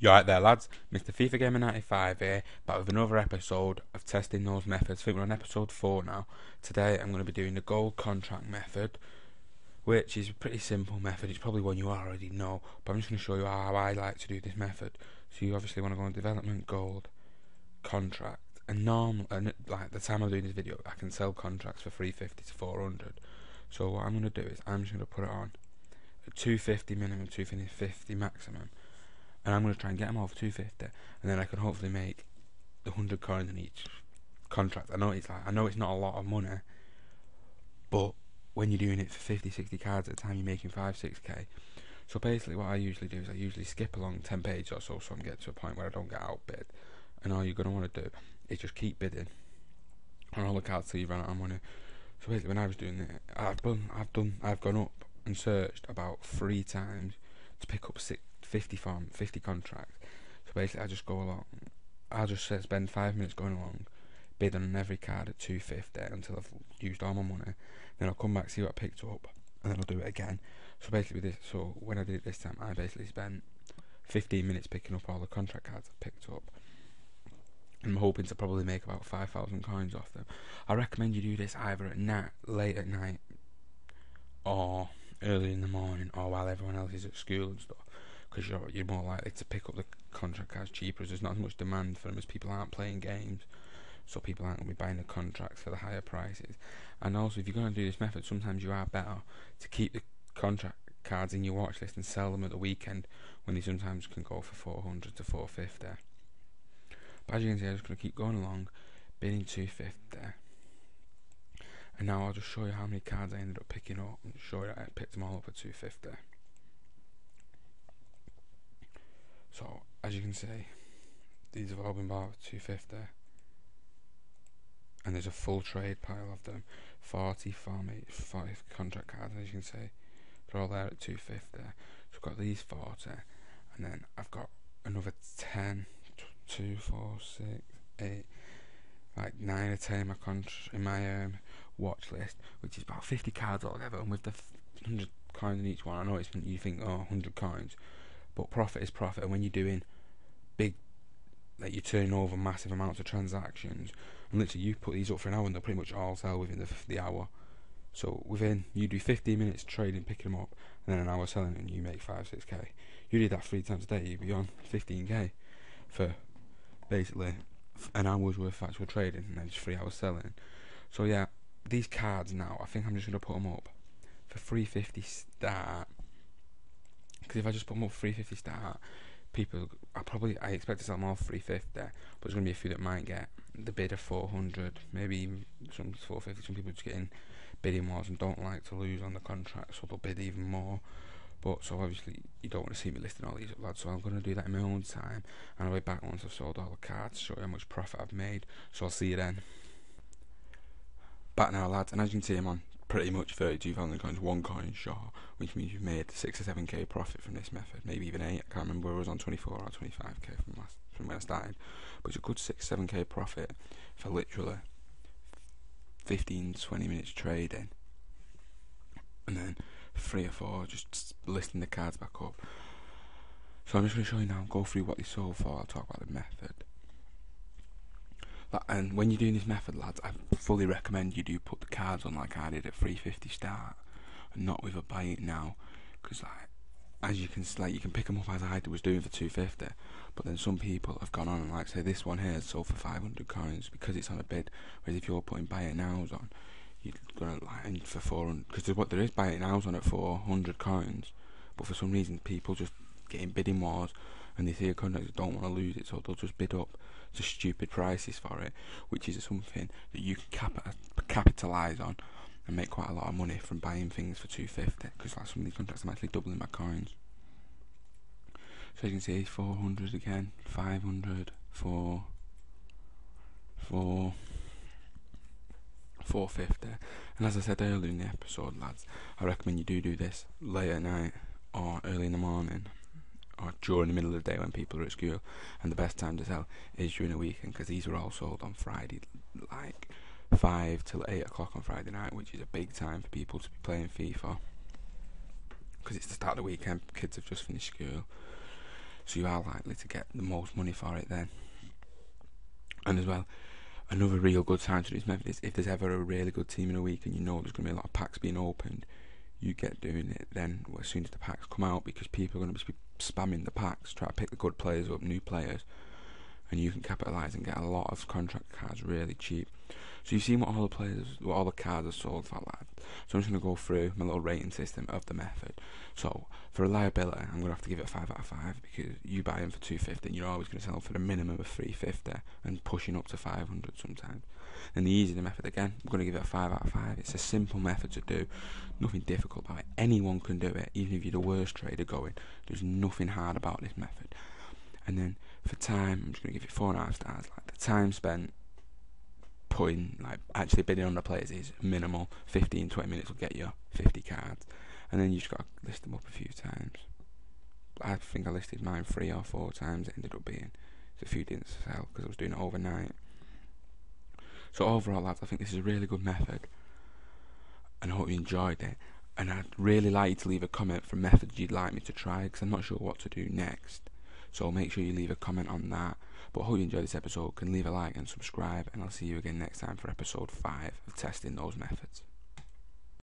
You alright there, lads? Mr. FIFA Gamer 95 here, back with another episode of testing those methods. I think we're on episode 4 now. Today I'm going to be doing the gold contract method, which is a pretty simple method. It's probably one you already know, but I'm just going to show you how I like to do this method. So you obviously want to go on development, gold, contract, and like the time I'm doing this video, I can sell contracts for 350 to 400. So what I'm going to do is I'm just going to put it on at 250 minimum, 250 maximum. And I'm going to try and get them all for 250, and then I can hopefully make the 100 coins in each contract. I know it's not a lot of money, but when you're doing it for 50, 60 cards at a time, you're making 5, 6k. So basically what I usually do is I usually skip along 10 pages or so I'm getting to a point where I don't get outbid. And all you're going to want to do is just keep bidding on all the cards till you run out of money. So basically when I was doing it, I've gone up and searched about 3 times to pick up 50 contracts. So basically I just go along, I'll just spend 5 minutes going along, bid on every card at 250 until I've used all my money. Then I'll come back, see what I picked up, and then I'll do it again. So basically with this, so when I did it this time, I basically spent 15 minutes picking up all the contract cards I picked up. I'm hoping to probably make about 5,000 coins off them. I recommend you do this either at night, late at night, or early in the morning, or while everyone else is at school and stuff, because you're more likely to pick up the contract cards cheaper, as there's not as much demand for them as people aren't playing games, so people aren't going to be buying the contracts for the higher prices. And also, if you're going to do this method, sometimes you are better to keep the contract cards in your watch list and sell them at the weekend, when they sometimes can go for 400 to 450. But as you can see, I'm just going to keep going along, bidding 250. And now I'll just show you how many cards I ended up picking up, and show you that I picked them all up at 250. So, as you can see, these have all been bought at 250. And there's a full trade pile of them. 40 contract cards, as you can see. They're all there at 250. So I've got these 40. And then I've got another 10, 2, 4, 6, 8, like 9 or 10 in my watch list, which is about 50 cards altogether. And with the 100 coins in each one, I know you think, oh, 100 coins. But profit is profit, and when you're doing big, like you're turning over massive amounts of transactions, and literally you put these up for an hour and they'll pretty much all sell within the hour. So you do 15 minutes trading, picking them up, and then an hour selling, and you make 5, 6k. You did that 3 times a day, you'd be on 15k for basically an hour's worth of actual trading, and then just 3 hours selling. So yeah, these cards now, I think I'm just going to put them up for 350 start. Because if I just put them up for 350 start, I expect to sell them all for 350, but there's going to be a few that might get the bid of 400, maybe even some 450. Some people just get in bidding wars and don't like to lose on the contract, so they'll bid even more. But so obviously you don't want to see me listing all these up, lads, so I'm going to do that in my own time, and I'll be back once I've sold all the cards to show you how much profit I've made. So I'll see you then. Back now, lads, and as you can see, I'm on pretty much 32,000 coins, 1 coin short, which means you've made 6 or 7k profit from this method, maybe even 8. I can't remember whether I was on 24 or 25k from when I started, but it's a good 6-7k profit for literally 15-20 minutes trading, and then 3 or 4 just listing the cards back up. So I'm just going to show you now, go through what they sold for. I'll talk about the method. And when you're doing this method, lads, I fully recommend you do put the cards on like I did at 350 start, and not with a buy it now, because as you can pick them up as I was doing for 250, but then some people have gone on and like say this one here is sold for 500 coins because it's on a bid, whereas if you're putting buy it nows on, you're gonna and for 400, because there is buy it nows on at 400 coins, but for some reason people just get in bidding wars, and they see a contract that don't want to lose it, so they'll just bid up to stupid prices for it, which is something that you can capitalise on and make quite a lot of money from buying things for 250, because like some of these contracts I'm actually doubling my coins. So as you can see, 400 again, 500, 450, and as I said earlier in the episode, lads, I recommend you do this late at night or early in the morning, or during the middle of the day when people are at school, and the best time to sell is during the weekend, because these were all sold on Friday, like 5 till 8 o'clock on Friday night, which is a big time for people to be playing FIFA, because it's the start of the weekend, kids have just finished school. So so you are likely to get the most money for it then. And as well, another real good time to do this method is if there's ever a really good team in a week and you know there's going to be a lot of packs being opened, you get doing it then as soon as the packs come out, because people are going to be spamming the packs, try to pick the good players up, new players, and you can capitalise and get a lot of contract cards really cheap. So you've seen what all the cards are sold for, lad. So I'm just going to go through my little rating system of the method. So for reliability, I'm going to have to give it a 5 out of 5, because you buy them for 250 and you're always going to sell them for the minimum of 350 and pushing up to 500 sometimes. And the easier the method, again, I'm going to give it a 5 out of 5. It's a simple method to do, nothing difficult about it. Anyone can do it, even if you're the worst trader going. There's nothing hard about this method. And then for time, I'm just going to give it 4.5 stars. Like the time spent actually bidding on the players is minimal. 15-20 minutes will get you 50 cards, and then you just got to list them up a few times. I think I listed mine 3 or 4 times. It ended up being a few didn't sell because I was doing it overnight. So overall, lads, I think this is a really good method, and I hope you enjoyed it. And I'd really like you to leave a comment for methods you'd like me to try, because I'm not sure what to do next. So make sure you leave a comment on that. But I hope you enjoyed this episode. Can leave a like and subscribe, and I'll see you again next time for episode 5 of testing those methods.